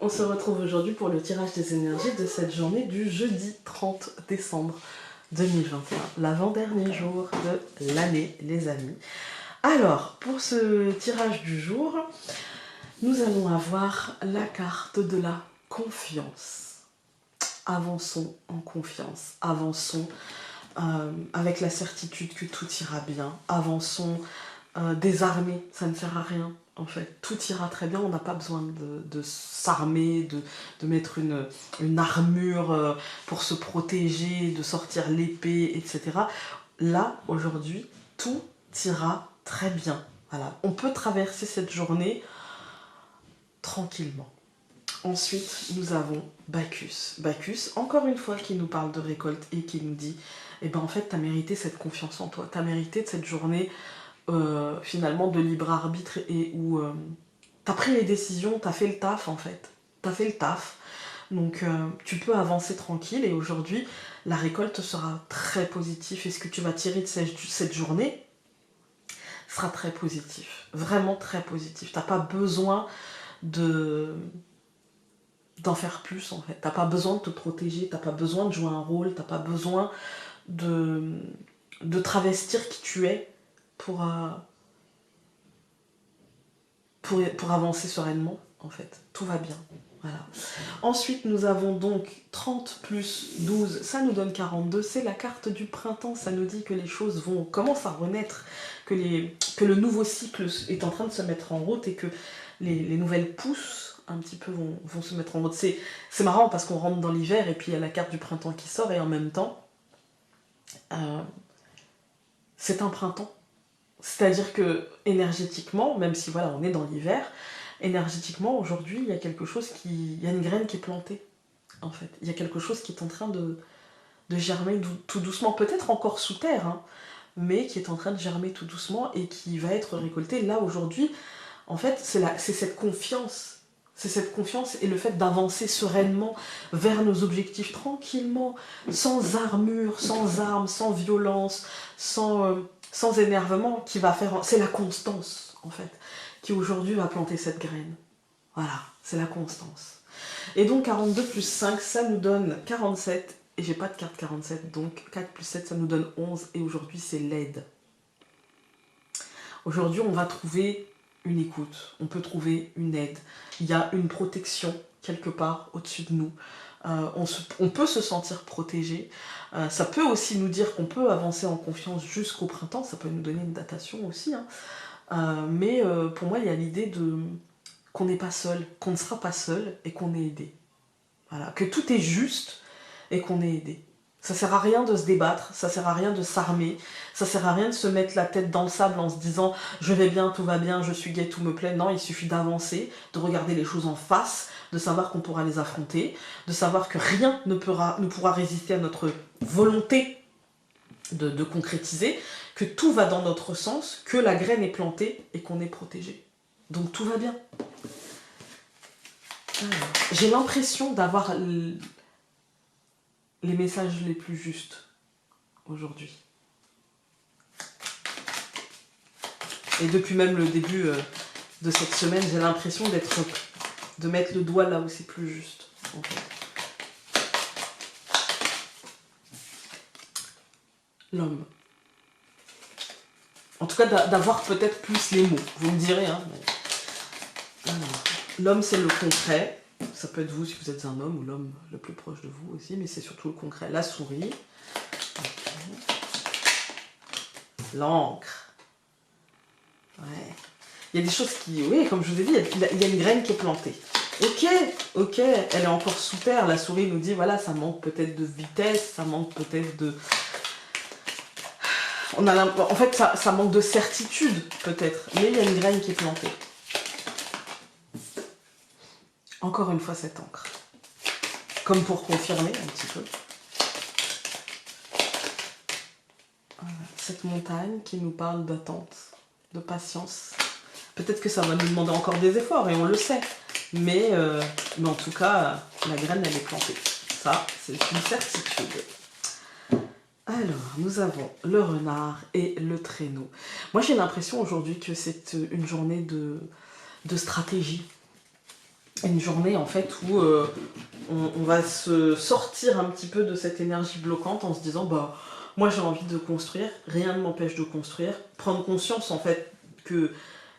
On se retrouve aujourd'hui pour le tirage des énergies de cette journée du jeudi 30 décembre 2021, l'avant-dernier jour de l'année, les amis. Alors, pour ce tirage du jour, nous allons avoir la carte de la confiance. Avançons en confiance, avançons avec la certitude que tout ira bien, avançons désarmés, ça ne sert à rien. En fait, tout ira très bien, on n'a pas besoin de s'armer, de mettre une armure pour se protéger, de sortir l'épée, etc. Là, aujourd'hui, tout ira très bien. Voilà. On peut traverser cette journée tranquillement. Ensuite, nous avons Bacchus. Bacchus, encore une fois, qui nous parle de récolte et qui nous dit, eh ben en fait, tu as mérité cette confiance en toi, tu as mérité de cette journée finalement de libre arbitre et où t'as pris les décisions, t'as fait le taf en fait, t'as fait le taf, donc tu peux avancer tranquille et aujourd'hui la récolte sera très positive et ce que tu vas tirer de cette journée sera très positif, vraiment très positif. T'as pas besoin d'en faire plus en fait, t'as pas besoin de te protéger, t'as pas besoin de jouer un rôle, t'as pas besoin de travestir qui tu es pour avancer sereinement, en fait. Tout va bien. Voilà. Ensuite, nous avons donc 30 plus 12, ça nous donne 42. C'est la carte du printemps. Ça nous dit que les choses commencent à renaître, que le nouveau cycle est en train de se mettre en route et que les nouvelles pousses un petit peu vont se mettre en route. C'est marrant parce qu'on rentre dans l'hiver et puis il y a la carte du printemps qui sort et en même temps, c'est un printemps. C'est-à-dire que énergétiquement, même si voilà, on est dans l'hiver, énergétiquement aujourd'hui, il y a il y a une graine qui est plantée, en fait. Il y a quelque chose qui est en train de germer tout doucement, peut-être encore sous terre, hein, mais qui est en train de germer tout doucement et qui va être récolté. Là aujourd'hui, en fait, c'est cette confiance. C'est cette confiance et le fait d'avancer sereinement vers nos objectifs tranquillement, sans armure, sans armes, sans violence, sans énervement, qui va faire... C'est la constance, en fait, qui aujourd'hui va planter cette graine. Voilà, c'est la constance. Et donc 42 plus 5, ça nous donne 47. Et j'ai pas de carte 47, donc 4 plus 7, ça nous donne 11. Et aujourd'hui, c'est l'aide. Aujourd'hui, on va trouver une écoute, on peut trouver une aide. Il y a une protection quelque part au-dessus de nous. On peut se sentir protégé. Ça peut aussi nous dire qu'on peut avancer en confiance jusqu'au printemps. Ça peut nous donner une datation aussi. Hein. Mais pour moi, il y a l'idée qu'on n'est pas seul, qu'on ne sera pas seul et qu'on est aidé. Voilà. Que tout est juste et qu'on est aidé. Ça sert à rien de se débattre, ça sert à rien de s'armer, ça sert à rien de se mettre la tête dans le sable en se disant je vais bien, tout va bien, je suis gai, tout me plaît. Non, il suffit d'avancer, de regarder les choses en face, de savoir qu'on pourra les affronter, de savoir que rien ne pourra résister à notre volonté de concrétiser, que tout va dans notre sens, que la graine est plantée et qu'on est protégé. Donc tout va bien. J'ai l'impression d'avoir les messages les plus justes aujourd'hui. Et depuis même le début de cette semaine, j'ai l'impression de mettre le doigt là où c'est plus juste. En fait. L'homme. En tout cas, d'avoir peut-être plus les mots. Vous me direz, hein. L'homme, c'est le concret. Ça peut être vous si vous êtes un homme ou l'homme le plus proche de vous aussi, mais c'est surtout le concret. La souris. Okay. L'encre. Ouais. Il y a des choses qui... Oui, comme je vous ai dit, il y a une graine qui est plantée. Ok, elle est encore sous terre. La souris nous dit, voilà, ça manque peut-être de vitesse, ça manque peut-être de... En fait, ça manque de certitude, peut-être. Mais il y a une graine qui est plantée. Encore une fois, cette encre. Comme pour confirmer un petit peu. Voilà. Cette montagne qui nous parle d'attente, de patience. Peut-être que ça va nous demander encore des efforts, et on le sait. Mais en tout cas, la graine, elle est plantée. Ça, c'est une certitude. Alors, nous avons le renard et le traîneau. Moi, j'ai l'impression aujourd'hui que c'est une journée de stratégie. une journée en fait où on va se sortir un petit peu de cette énergie bloquante en se disant bah moi j'ai envie de construire, rien ne m'empêche de construire, prendre conscience en fait que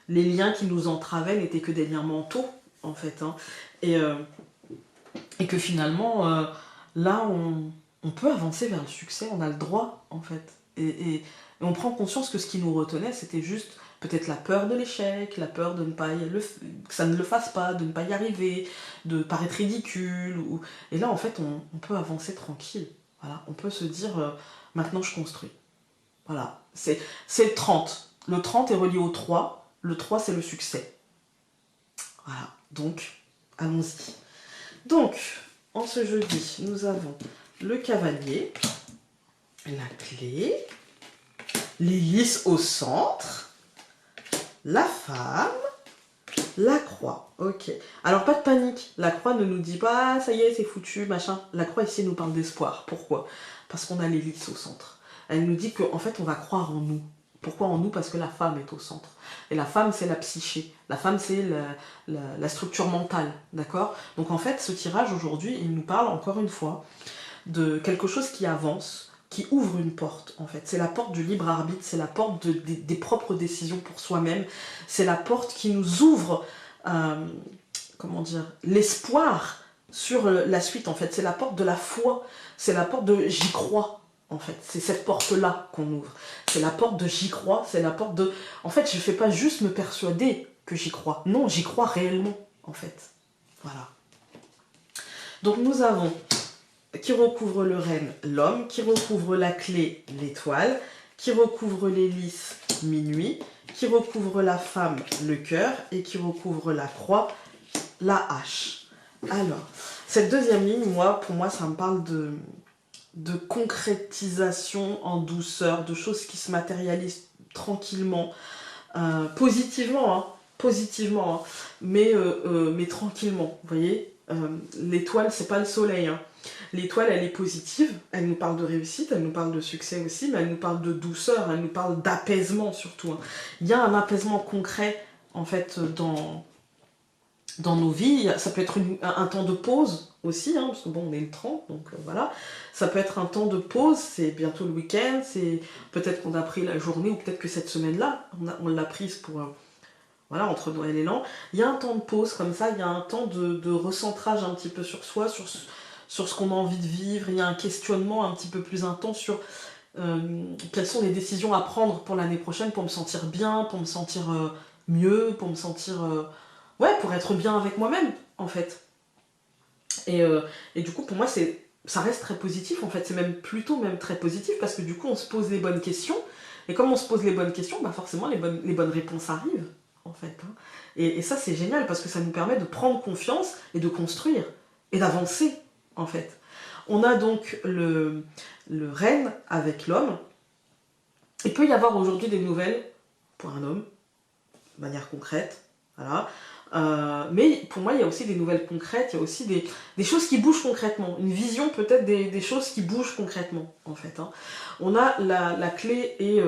les liens qui nous entravaient n'étaient que des liens mentaux en fait, hein, et, euh, et que finalement là on peut avancer vers le succès, on a le droit en fait, et on prend conscience que ce qui nous retenait c'était juste peut-être la peur de l'échec, la peur de ne pas que ça ne le fasse pas, de ne pas y arriver, de paraître ridicule. Et là, en fait, on peut avancer tranquille. Voilà, on peut se dire, maintenant je construis. Voilà, c'est le 30. Le 30 est relié au 3. Le 3, c'est le succès. Voilà, donc, allons-y. Donc, en ce jeudi, nous avons le cavalier, la clé, l'hélice au centre, la femme, la croix. Ok. Alors, pas de panique. La croix ne nous dit pas, ah, ça y est, c'est foutu, machin. La croix ici nous parle d'espoir. Pourquoi? Parce qu'on a l'hélice au centre. Elle nous dit qu'en fait, on va croire en nous. Pourquoi en nous? Parce que la femme est au centre. Et la femme, c'est la psyché. La femme, c'est la structure mentale. D'accord? Donc, en fait, ce tirage aujourd'hui, il nous parle encore une fois de quelque chose qui avance, qui ouvre une porte en fait. C'est la porte du libre arbitre, c'est la porte des propres décisions pour soi-même, c'est la porte qui nous ouvre, comment dire, l'espoir sur la suite en fait. C'est la porte de la foi, c'est la porte de j'y crois en fait. C'est cette porte-là qu'on ouvre. C'est la porte de j'y crois, c'est la porte de... En fait, je ne fais pas juste me persuader que j'y crois. Non, j'y crois réellement en fait. Voilà. Donc nous avons qui recouvre le renne, l'homme, qui recouvre la clé, l'étoile, qui recouvre l'hélice, minuit, qui recouvre la femme, le cœur, et qui recouvre la croix, la hache. Alors, cette deuxième ligne, pour moi, ça me parle de concrétisation en douceur, de choses qui se matérialisent tranquillement, positivement, hein, mais tranquillement, vous voyez. L'étoile, c'est pas le soleil, hein. L'étoile, elle est positive, elle nous parle de réussite, elle nous parle de succès aussi, mais elle nous parle de douceur, elle nous parle d'apaisement surtout, hein. Il y a un apaisement concret, en fait, dans nos vies. Ça peut être un temps de pause aussi, hein, parce que bon, on est le 30, donc voilà. Ça peut être un temps de pause, c'est bientôt le week-end, c'est peut-être qu'on a pris la journée, ou peut-être que cette semaine-là, on l'a prise pour... voilà, entre Noël et l'an. Il y a un temps de pause comme ça, il y a un temps de recentrage un petit peu sur soi, sur ce qu'on a envie de vivre. Il y a un questionnement un petit peu plus intense sur quelles sont les décisions à prendre pour l'année prochaine pour me sentir bien, pour me sentir mieux, pour me sentir... ouais, pour être bien avec moi-même, en fait. Et du coup, pour moi, ça reste très positif, en fait. C'est même plutôt très positif, parce que du coup, on se pose les bonnes questions. Et comme on se pose les bonnes questions, bah forcément, les bonnes réponses arrivent, en fait, hein. Et ça, c'est génial, parce que ça nous permet de prendre confiance et de construire, et d'avancer, en fait. On a donc le renne avec l'homme. Il peut y avoir aujourd'hui des nouvelles pour un homme, de manière concrète, voilà. Mais pour moi, il y a aussi des nouvelles concrètes, il y a aussi des choses qui bougent concrètement, une vision peut-être des choses qui bougent concrètement, en fait, hein. On a la clé et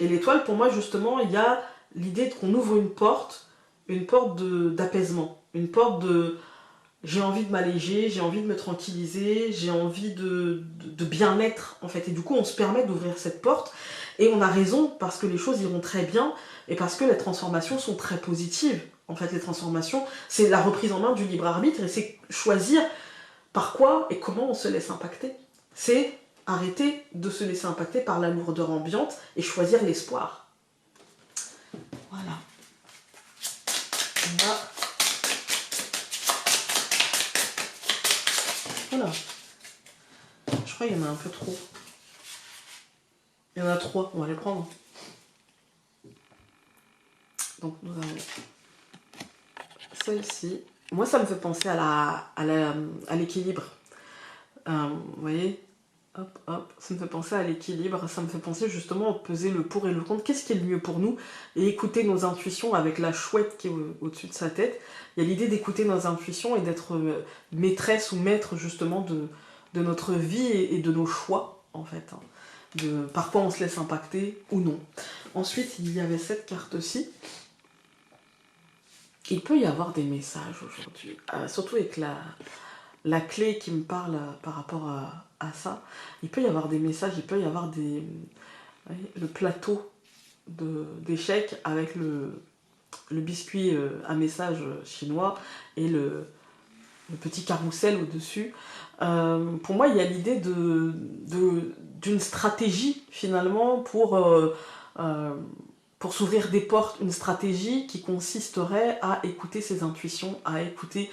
l'étoile. Pour moi, justement, il y a l'idée qu'on ouvre une porte d'apaisement, une porte de j'ai envie de m'alléger, j'ai envie de me tranquilliser, j'ai envie de bien-être, en fait. Et du coup, on se permet d'ouvrir cette porte, et on a raison, parce que les choses iront très bien, et parce que les transformations sont très positives. En fait, les transformations, c'est la reprise en main du libre arbitre, et c'est choisir par quoi et comment on se laisse impacter. C'est arrêter de se laisser impacter par la lourdeur ambiante, et choisir l'espoir. Voilà. On va... Voilà. Je crois qu'il y en a un peu trop. Il y en a 3, on va les prendre. Donc nous avons celle-ci. Moi, ça me fait penser à l'équilibre. Vous voyez, hop, hop, ça me fait penser à l'équilibre. Ça me fait penser justement à peser le pour et le contre. Qu'est-ce qui est le mieux pour nous? Et écouter nos intuitions avec la chouette qui est au-dessus de sa tête. Il y a l'idée d'écouter nos intuitions et d'être maîtresse ou maître justement de notre vie et de nos choix, en fait, hein. Par quoi on se laisse impacter ou non. Ensuite, il y avait cette carte-ci. Il peut y avoir des messages aujourd'hui, surtout avec la clé qui me parle par rapport à ça. Il peut y avoir des messages, il peut y avoir le plateau d'échecs avec le biscuit à message chinois et le petit carrousel au-dessus. Pour moi, il y a l'idée d'une stratégie finalement pour s'ouvrir des portes, une stratégie qui consisterait à écouter ses intuitions, à écouter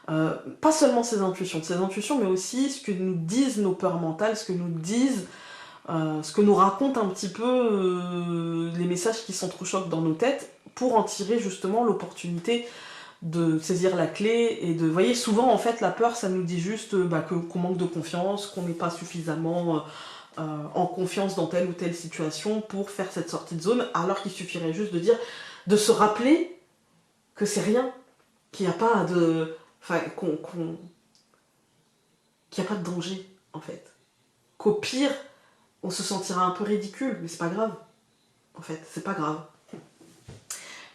pas seulement ses intuitions, mais aussi ce que nous disent nos peurs mentales, ce que nous disent, ce que nous racontent un petit peu les messages qui s'entrechoquent dans nos têtes, pour en tirer justement l'opportunité de saisir la clé et de... Vous voyez, souvent en fait la peur ça nous dit juste qu'on manque de confiance, qu'on n'est pas suffisamment en confiance dans telle ou telle situation pour faire cette sortie de zone, alors qu'il suffirait juste de se rappeler que c'est rien, qu'il n'y a pas de... Enfin, qu'il n'y a pas de danger en fait. Qu'au pire, on se sentira un peu ridicule, mais c'est pas grave. En fait, c'est pas grave.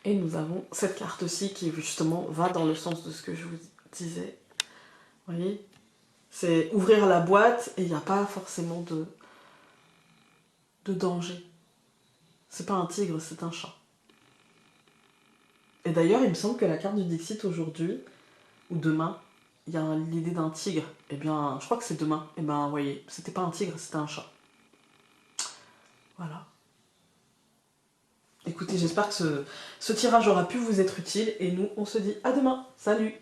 Et nous avons cette carte-ci qui justement va dans le sens de ce que je vous disais. Vous voyez, c'est ouvrir la boîte et il n'y a pas forcément de danger. C'est pas un tigre, c'est un chat. Et d'ailleurs, il me semble que la carte du Dixit aujourd'hui, ou demain, il y a l'idée d'un tigre. Eh bien, je crois que c'est demain. Eh bien, vous voyez, c'était pas un tigre, c'était un chat. Voilà. Écoutez, j'espère que ce tirage aura pu vous être utile et nous, on se dit à demain. Salut!